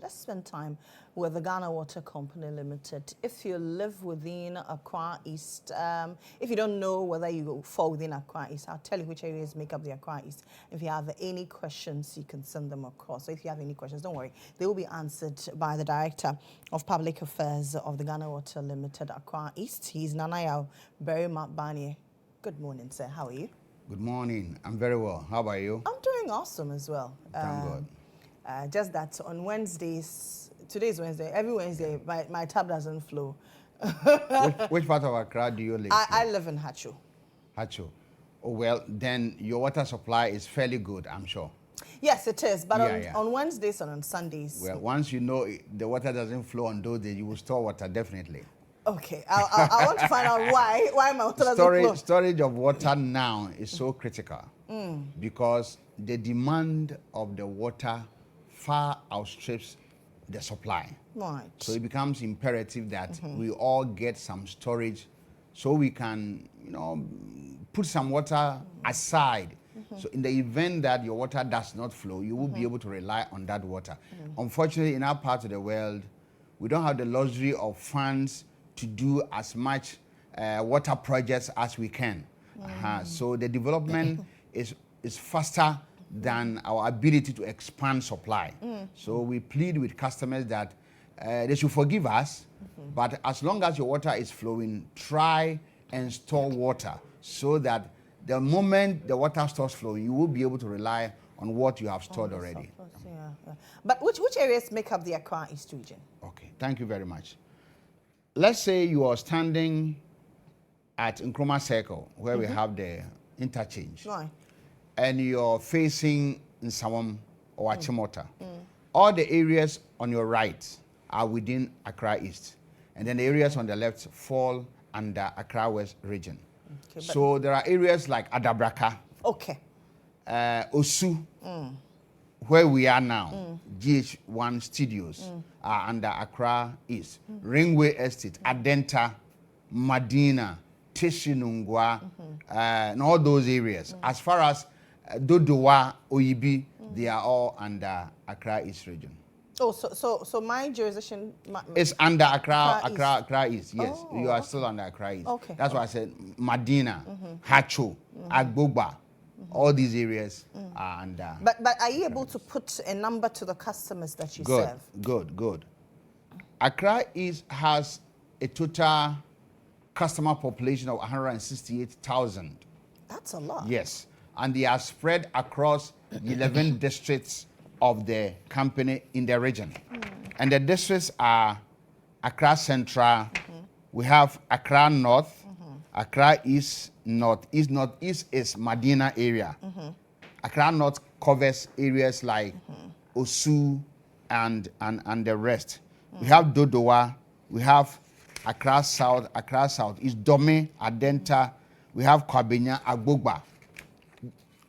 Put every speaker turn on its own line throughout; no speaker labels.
Let's spend time with the Ghana Water Company Limited. If you live within Accra East, if you don't know whether you fall within Accra East, I'll tell you which areas make up the Accra East. If you have any questions, you can send them across. So if you have any questions, don't worry. They will be answered by the Director of Public Affairs of the Ghana Water Limited, Accra East. He's Nanaya Barima Barnie. Good morning, sir. How are you?
Good morning. I'm very well. How about you?
I'm doing awesome as well.
Thank God.
Just that on Wednesdays, today's Wednesday, every Wednesday, my tap doesn't flow.
which part of Accra do you live?
I live in Hacho.
Hacho. Oh, well, then your water supply is fairly good, I'm sure.
Yes, it is. But
Yeah,
on Wednesdays and on Sundays.
Well, once you know the water doesn't flow on those days, you will store water, definitely.
Okay. I want to find out why my water doesn't flow.
Storage of water now is so critical because the demand of the water far outstrips the supply.
Right.
So it becomes imperative that we all get some storage so we can, put some water aside. So in the event that your water does not flow, you will be able to rely on that water. Unfortunately, in our part of the world, we don't have the luxury of funds to do as much water projects as we can. So the development is faster than our ability to expand supply. So we plead with customers that they should forgive us, but as long as your water is flowing, try and store water so that the moment the water stops flowing, you will be able to rely on what you have stored already.
Yeah. But which areas make up the Accra East region?
Okay, thank you very much. Let's say you are standing at Nkrumah Circle, where we have the interchange.
Right.
And you're facing Nsawam or Achimota. All the areas on your right are within Accra East. And then the areas on the left fall under Accra West region. Okay, so there are areas like Adabraka, Osu, where we are now, GHOne studios are under Accra East. Ringway Estate, Adenta, Madina, Teshinungwa, and all those areas. As far as Dodowa, Oyibi, they are all under Accra East region.
Oh, so my jurisdiction
is under Accra East. Yes, you are still under Accra East.
Okay.
That's why I said Madina, Hacho, Agbogba, all these areas are under.
But are you able to put a number to the customers that you serve?
Good. Accra East has a total customer population of 168,000.
That's a lot.
Yes. And they are spread across 11 districts of the company in the region. And the districts are Accra Central, we have Accra North, Accra East, Northeast. Northeast is Madina area. Accra North covers areas like Osu and the rest. We have Dodowa, we have Accra South is Dome, Adenta, we have Kwabenya, Agbogba.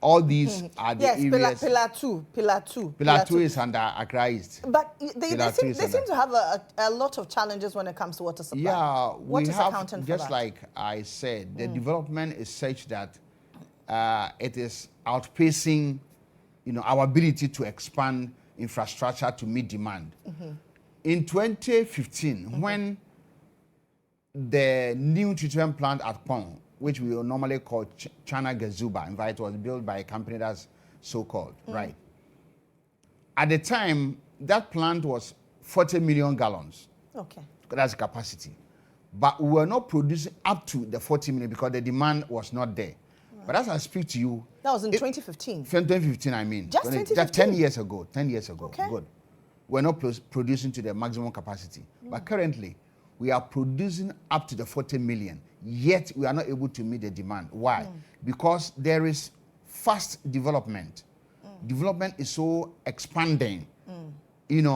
All these are the areas.
Pillar two
is under Accra East.
But they seem to have a lot of challenges when it comes to water supply.
Yeah,
what is accounting for
just
that?
like I said, the development is such that it is outpacing, our ability to expand infrastructure to meet demand. In 2015, when the new treatment plant at GHOne, which we will normally call China Gazuba. In fact, it was built by a company that's so-called, right? At the time, that plant was 40 million gallons. Okay. That's capacity. But we were not producing up to the 40 million because the demand was not there. Right. But as I speak to you...
That was in 2015?
2015, I mean.
Just 2015?
Just 10 years ago. 10 years ago.
Okay.
Good. We're not producing to the maximum capacity. But currently, we are producing up to the 40 million. Yet we are not able to meet the demand. Why? Because there is fast development. Development is so expanding. We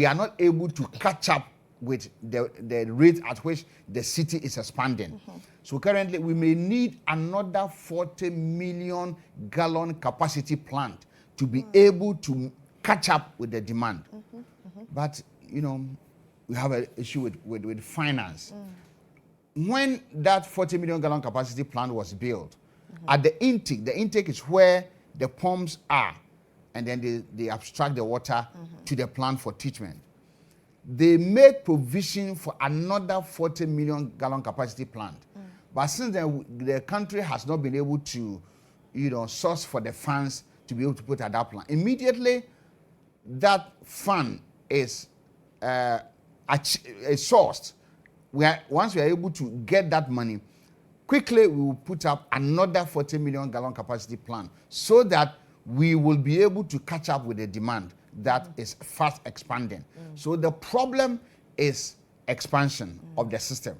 are not able to catch up with the rate at which the city is expanding. So currently we may need another 40 million gallon capacity plant to be able to catch up with the demand. But, we have an issue with finance. When that 40 million gallon capacity plant was built, at the intake is where the pumps are. and then they abstract the water to the plant for treatment. They made provision for another 40 million gallon capacity plant. But since then, the country has not been able to, source for the funds to be able to put at that plant. Immediately, that fund is sourced. Once we are able to get that money, quickly we will put up another 40 million gallon capacity plant so that we will be able to catch up with the demand that is fast expanding. So the problem is expansion of the system.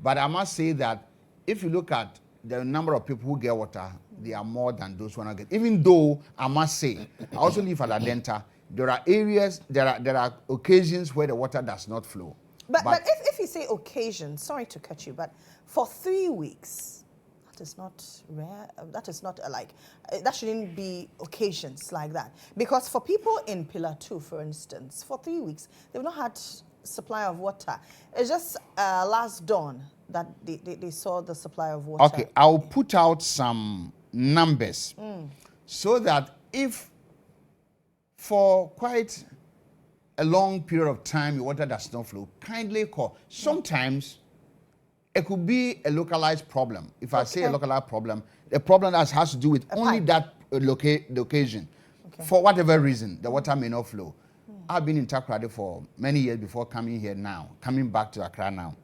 But I must say that if you look at the number of people who get water, they are more than those who are not get. Even though I must say, I also live at Adenta, there are areas, there are occasions where the water does not flow.
But if you say occasion, sorry to cut you, but for 3 weeks, that is not rare. That is not that shouldn't be occasions like that. Because for people in Pillar 2, for instance, for 3 weeks, they've not had supply of water. It's just last dawn that they saw the supply of water.
Okay, I'll put out some numbers so that if for quite a long period of time your water does not flow, kindly call. Sometimes it could be a localized problem. If I say a localized problem, a problem that has to do with only that location. For whatever reason, the water may not flow. I've been in Accra for many years before coming back to Accra now.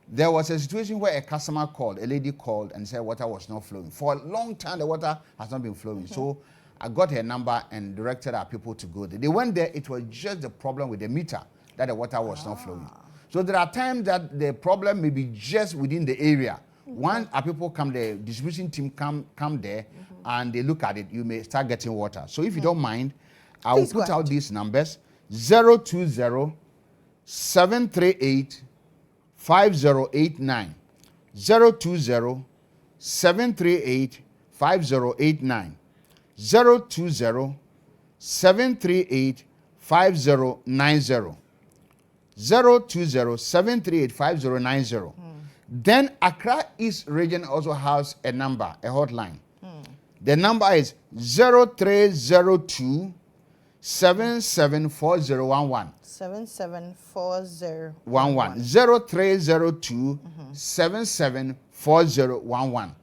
There was a situation where a customer called, a lady called and said water was not flowing. For a long time, the water has not been flowing. So I got her number and directed our people to go there. They went there, it was just the problem with the meter that the water was not flowing. So there are times that the problem may be just within the area. Once our people come there, distribution team come there and they look at it, you may start getting water. So if you don't mind, I will put out these numbers: 020 738 5089, 020 738 5089, 020 738 5090, 020 738 5090. Then Accra East Region also has a number, a hotline. The number is 0302 774011.
774011.
0302 774011.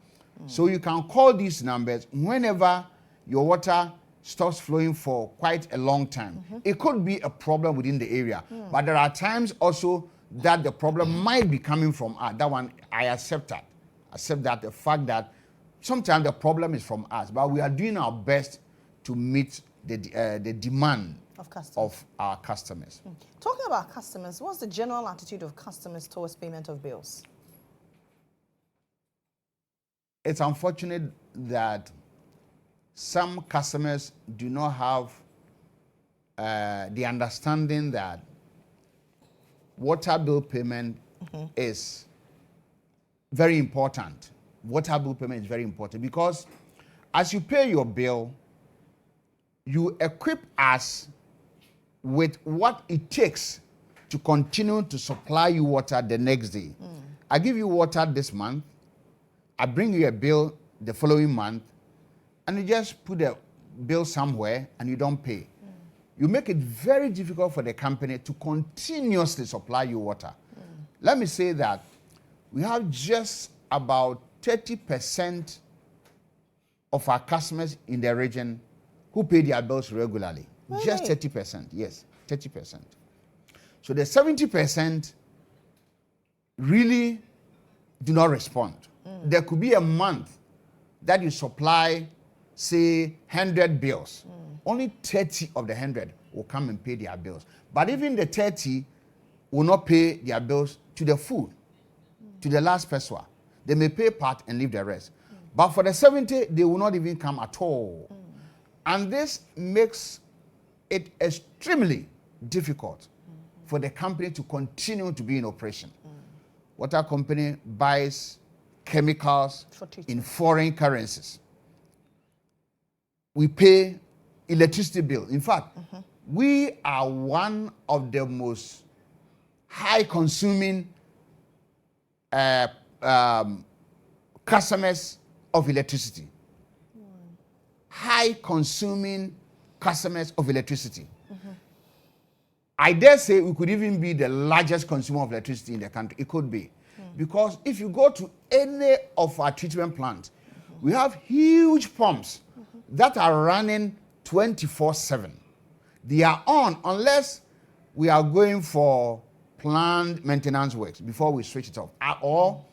So you can call these numbers whenever your water stops flowing for quite a long time. It could be a problem within the area, but there are times also that the problem might be coming from us. That one, I accept that. Accept that the fact that sometimes the problem is from us, but we are doing our best to meet the demand of our customers.
Talking about customers, what's the general attitude of customers towards payment of bills?
It's unfortunate that some customers do not have the understanding that water bill payment is very important. Water bill payment is very important because as you pay your bill, you equip us with what it takes to continue to supply you water the next day. I give you water this month, I bring you a bill the following month, and you just put the bill somewhere and you don't pay. You make it very difficult for the company to continuously supply you water. Let me say that we have just about 30% of our customers in the region who pay their bills regularly.
Really?
Just 30%, yes, 30%. So the 70% really do not respond. There could be a month that you supply, say, 100 bills. Only 30 of the 100 will come and pay their bills. But even the 30 will not pay their bills to the full, to the last pesewa. They may pay part and leave the rest. But for the 70, they will not even come at all. And this makes it extremely difficult for the company to continue to be in operation. Water company buys chemicals in foreign currencies. We pay electricity bill. In fact, we are one of the most high consuming customers of electricity. High consuming customers of electricity. I dare say we could even be the largest consumer of electricity in the country. It could be. Because if you go to any of our treatment plants, we have huge pumps that are running 24/7. They are on unless we are going for planned maintenance works before we switch it off. Or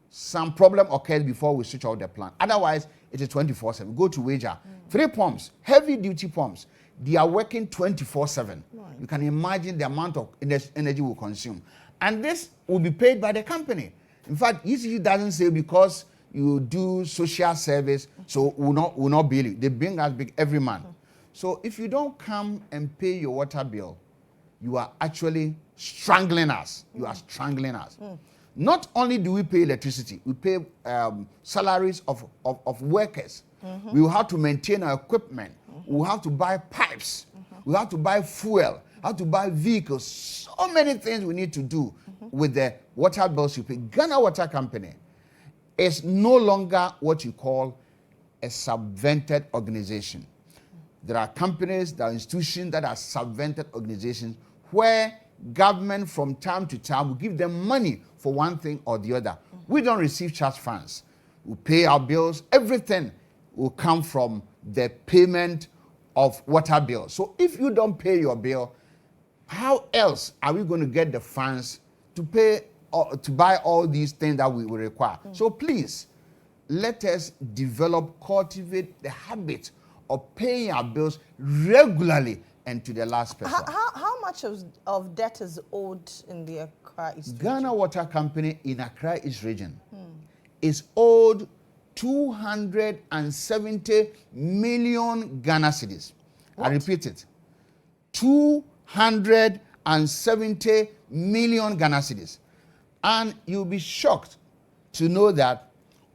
some problem occurs before we switch off the plant. Otherwise, it is 24/7. Go to Wager. 3 pumps, heavy duty pumps. They are working 24/7. Right. You can imagine the amount of energy we consume. And this will be paid by the company. In fact, ECG doesn't say because you do social service, so will not bill you. They bring us big every month. So if you don't come and pay your water bill, you are actually strangling us. You are strangling us. Not only do we pay electricity, we pay salaries of workers. We will have to maintain our equipment. We will have to buy pipes. We have to buy fuel. Have to buy vehicles. So many things we need to do with the water bills you pay. Ghana Water Company is no longer what you call a subvented organization. There are companies, there are institutions that are subvented organizations where government from time to time will give them money for one thing or the other. We don't receive trust funds. We pay our bills. Everything will come from the payment of water bills. So if you don't pay your bill, how else are we going to get the funds to pay or to buy all these things that we will require? So please, let us cultivate the habit of paying our bills regularly and to the last person.
How much of debt is owed in the Accra East region?
Ghana Water Company in Accra East region is owed 270 million Ghana cedis. I repeat it. 270 million Ghana cedis. And you'll be shocked to know that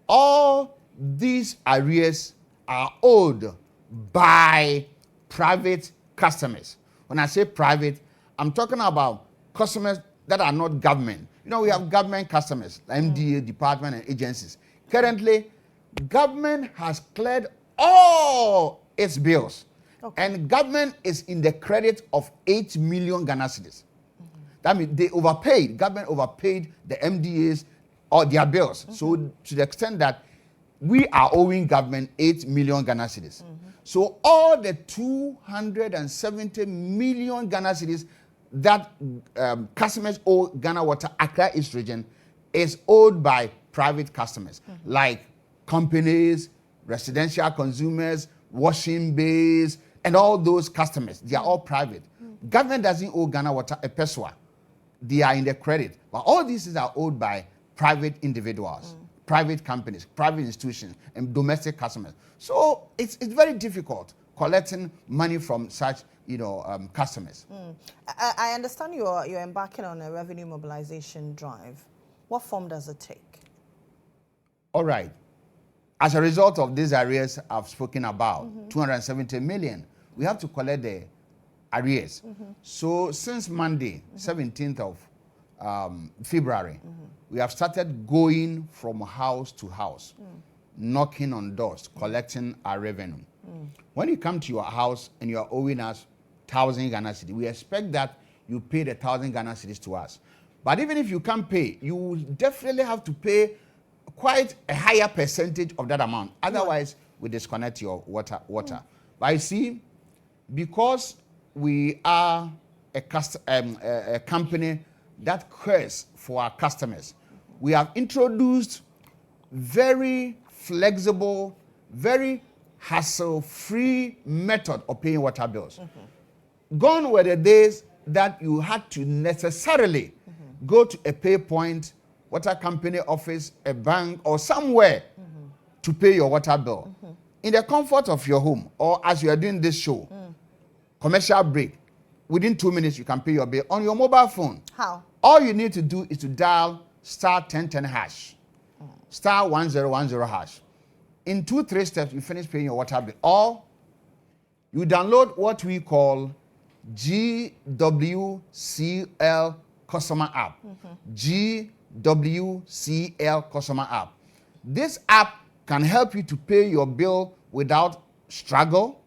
all these arrears are owed by private customers. When I say private, I'm talking about customers that are not government. You know, we have government customers, MDA, department, and agencies. Currently, government has cleared all its bills. And government is in the credit of 8 million Ghana cedis. That means they overpaid. Government overpaid the MDAs or their bills. So to the extent that we are owing government 8 million Ghana cedis. So all the 270 million Ghana cedis that customers owe Ghana Water Accra East region is owed by private customers like companies, residential consumers, washing bays, and all those customers. They are all private. Government doesn't owe Ghana Water a peswa. They are in the credit. But all these are owed by private individuals, private companies, private institutions, and domestic customers. So it's very difficult collecting money from such customers.
I understand you're embarking on a revenue mobilization drive. What form does it take?
All right. As a result of these arrears I've spoken about, 270 million, we have to collect the arrears. So since Monday, 17th of February, we have started going from house to house, knocking on doors, collecting our revenue. When you come to your house and you are owing us 1,000 Ghana cedis, we expect that you pay the 1,000 Ghana cedis to us. But even if you can't pay, you will definitely have to pay quite a higher percentage of that amount. Otherwise, we disconnect your water. But you see, because we are a company that cares for our customers, we have introduced very flexible, very hassle-free method of paying water bills. Gone were the days that you had to necessarily go to a pay point, water company office, a bank, or somewhere to pay your water bill. In the comfort of your home, or as you are doing this show, commercial break, within 2 minutes you can pay your bill on your mobile phone.
How?
All you need to do is to dial *1010# *1010#. In 2-3 steps, you finish paying your water bill. Or you download what we call GWCL customer app. GWCL customer app. This app can help you to pay your bill without struggle.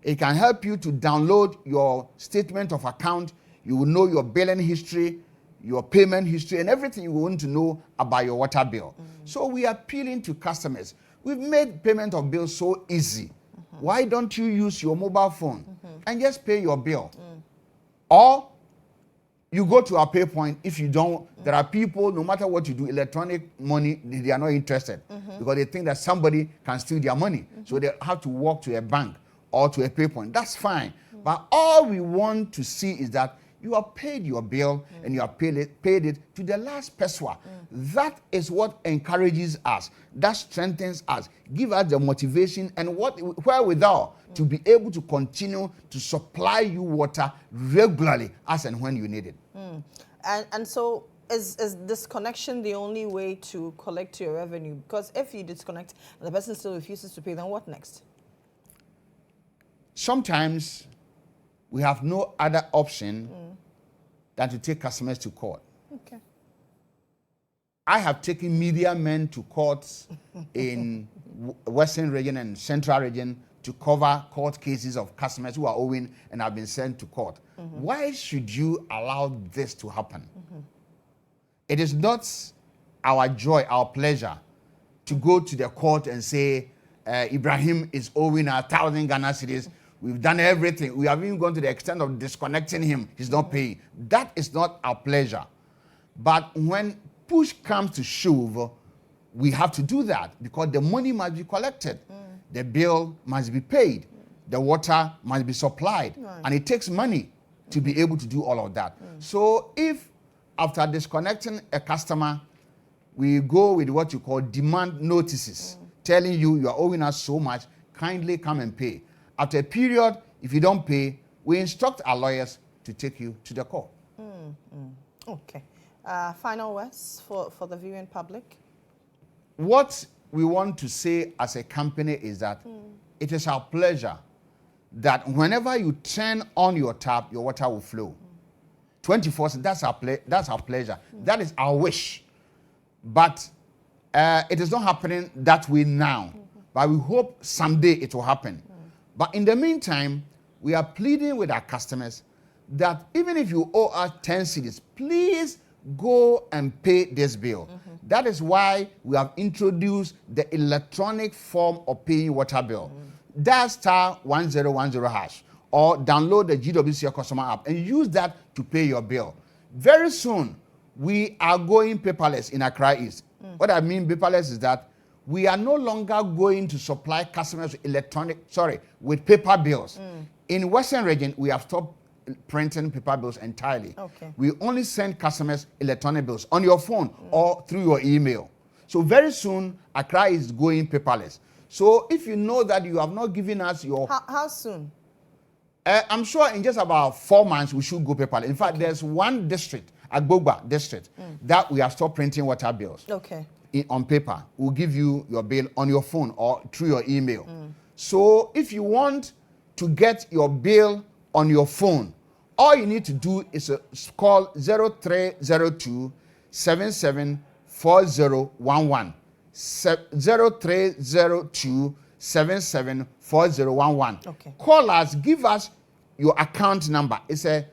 It can help you to download your statement of account. You will know your billing history, your payment history, and everything you want to know about your water bill. So we are appealing to customers. We've made payment of bills so easy. Why don't you use your mobile phone and just pay your bill? Or you go to a pay point. If you don't, there are people, no matter what you do, electronic money, they are not interested because they think that somebody can steal their money. So they have to walk to a bank or to a pay point. That's fine. But all we want to see is that you have paid your bill and you have paid it to the last pesewa. That is what encourages us. That strengthens us. Give us the motivation and wherewithal to be able to continue to supply you water regularly as and when you need it.
And so is disconnection the only way to collect your revenue? Because if you disconnect and the person still refuses to pay, then what next?
Sometimes we have no other option than to take customers to court.
Okay.
I have taken media men to courts in Western region and Central region to cover court cases of customers who are owing and have been sent to court. Why should you allow this to happen? It is not our joy, our pleasure to go to the court and say, Ibrahim is owing 1,000 Ghana cedis. We've done everything. We have even gone to the extent of disconnecting him. He's not paying. That is not our pleasure. But when push comes to shove, we have to do that because the money must be collected. The bill must be paid. The water must be supplied. And it takes money to be able to do all of that. So if after disconnecting a customer, we go with what you call demand notices, telling you are owing us so much, kindly come and pay. After a period, if you don't pay, we instruct our lawyers to take you to the court.
Okay. Final words for the viewing public?
What we want to say as a company is that it is our pleasure that whenever you turn on your tap, your water will flow. 24/7, that's our pleasure. That is our wish. But it is not happening that way now. But we hope someday it will happen. But in the meantime, we are pleading with our customers that even if you owe us 10 cedis, please go and pay this bill. That is why we have introduced the electronic form of paying water bill. Dial *1010# or download the GWC customer app and use that to pay your bill. Very soon, we are going paperless in Accra East. What I mean paperless is that we are no longer going to supply customers with paper bills. In Western region, we have stopped printing paper bills entirely.
Okay.
We only send customers electronic bills on your phone or through your email. So very soon, Accra is going paperless. So if you know that you have not given us your...
How soon?
I'm sure in just about 4 months, we should go paperless. In fact, there's one district, Agbogba district, that we have stopped printing water bills.
Okay.
On paper. We'll give you your bill on your phone or through your email. So if you want to get your bill on your phone, all you need to do is call 0302 774011. 0302 774011.
Okay.
Call us, give us your account number. It's a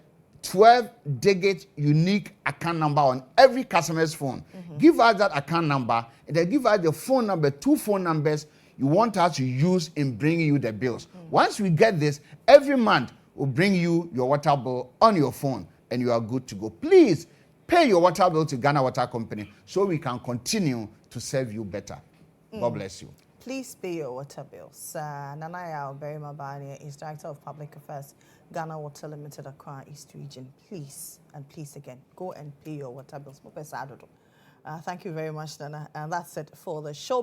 12-digit unique account number on every customer's phone. Give us that account number and then give us the phone number, 2 phone numbers you want us to use in bringing you the bills. Once we get this, every month we'll bring you your water bill on your phone and you are good to go. Please pay your water bill to Ghana Water Company so we can continue to serve you better. God bless you.
Please pay your water bills. Nanaya Barima Barnie is Director of Public Affairs, Ghana Water Limited, Accra East Region. Please, and please again, go and pay your water bills. Thank you very much, Nana. And that's it for the show.